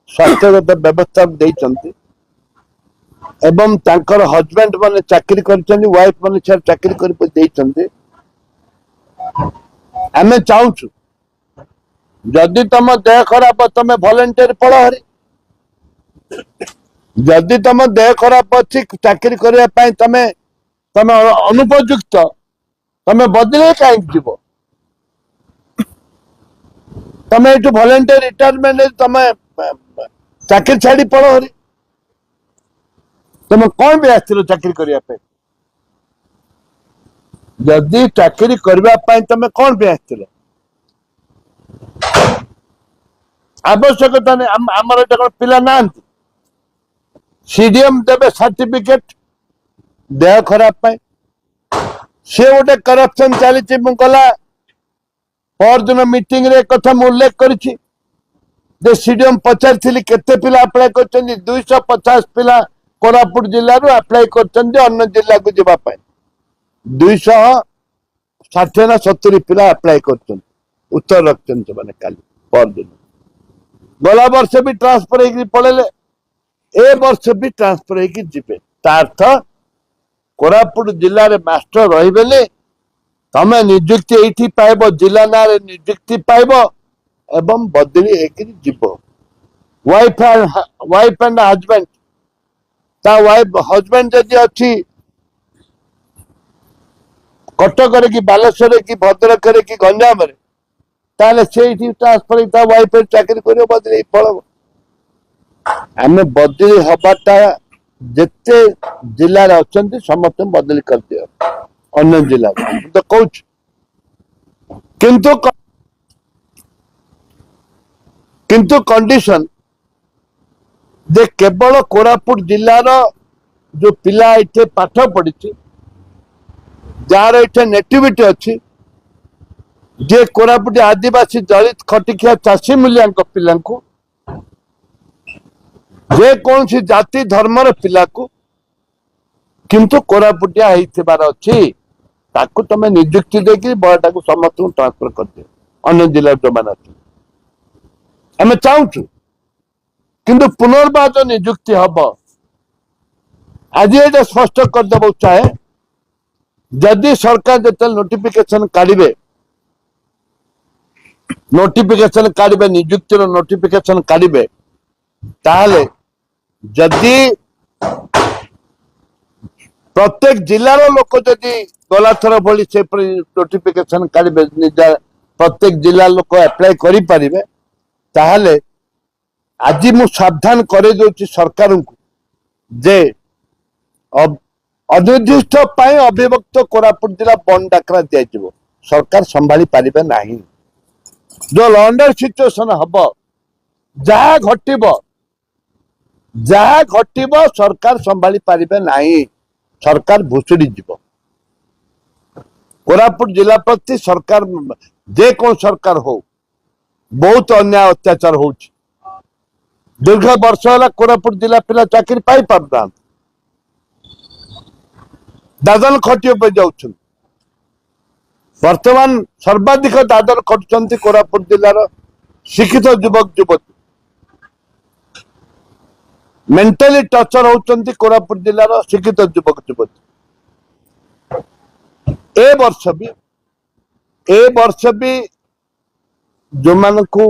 स्वास्थ्यगत व्यवस्था एवं तांकर हस्बैंड माने चाकरी कर वाइफ माने चाकरी कर आमे चाहूँ जदि तुम देह खराब तुम वॉलंटियर पढ़ हरी जदि तुम देह खराब अच्छी चाकरी करने तुम तुम अनुपयुक्त तुम बदले कहीं जीव तुम ये वॉलंटियर रिटायरमेंट तुम चाकरी छाड़ी पढ़ हरी तुम कौन भी आस चाकरी करने जदि चाकरी करने तुम कौन भी आस आवश्यकता नहीं आमर एटा पिला ना सीडीएम देवे सर्टिफिकेट देह खराब सी गोटे करप्शन चली गला पर दिन मीटिंग रे कथा उल्लेख करी सीडीएम पचारि केते पिला अप्लाई कर 250 पिला कोरापुट जिल्ला अप्लाई कर जिला को जावाई 260 ना 70 पिला अप्लाई कर उत्तर रखते काली पर दिन गला वर्ष भी ट्रांसफर हो पड़े ए वर्ष भी ट्रांसफर हो जीवे तार्थ कोरापुट जिले में मास्टर रही तुम निजुक्ति ये पाइब जिला ना निजुक्ति पाइब एवं बदली होजीव वाइफ एंड हजबैंड ता वाइफ हजबैंड जदि अच्छी कटक कि बालेश्वर कि भद्रक कि गंजाम ताले से ट्रांसफर वाइफ चाकरी कर बदली पड़ब आम बदली हबाटा जिते जिले अच्छा समस्त बदली कर दियो अन्य जिला तो कौच किंतु कंडीशन जे केवल कोरापुट जिलार जो पिला इथे पाठ पढ़ी जार इथे नेटिविटी अच्छी जे कोरापुट आदिवासी दलित खटिखिया चाषी मूल्या पिला जे कौन सी जाति धर्मर पिला को किंतु कोरापुटिया अच्छी ताकू तुम निजुक्ति देकी बड़टा को समस्त ट्रांसफर कर दियो अन्य जिला जो मान अच्छे आम चाहूँ किंतु पुनर्बार जो निजुक्ति हम आज ये स्पष्ट करदे चाहे जदि सरकार जो नोटिफिकेशन काढ़े निजुक्तिर नोटिफिकेशन काढ़े ताहले जदि प्रत्येक जिलार लोक जदि गला थर भली से नोटिफिकेशन काढ़े प्रत्येक जिला लोक अप्लाई करि परिबे ताहले आज मु सावधान करे दोची सरकार को जे अनिर्दिष्ट अभिभक्त कोरापुट जिला बंद डाकरा दिया सरकार संभाली पारिबे नाही जो लंडर सिचुएशन हम जहा घटब सरकार संभाली पारिबे नाही सरकार भुसुड़ी जीव कोरापुट जिला प्रति सरकार जे कौन सरकार हो बहुत अन्याय अत्याचार हो दीर्घ वर्ष है कोरापुट जिला पिला चाकरी पाई पारना दादन खटिया पे जाउछन वर्तमान सर्वाधिक दादन खटुचंती कोरापुट जिलार शिक्षित युवक युवती मेंटली टर्चर होचंती कोरापुट जिलार शिक्षित युवक युवती ए वर्ष भी जो मान को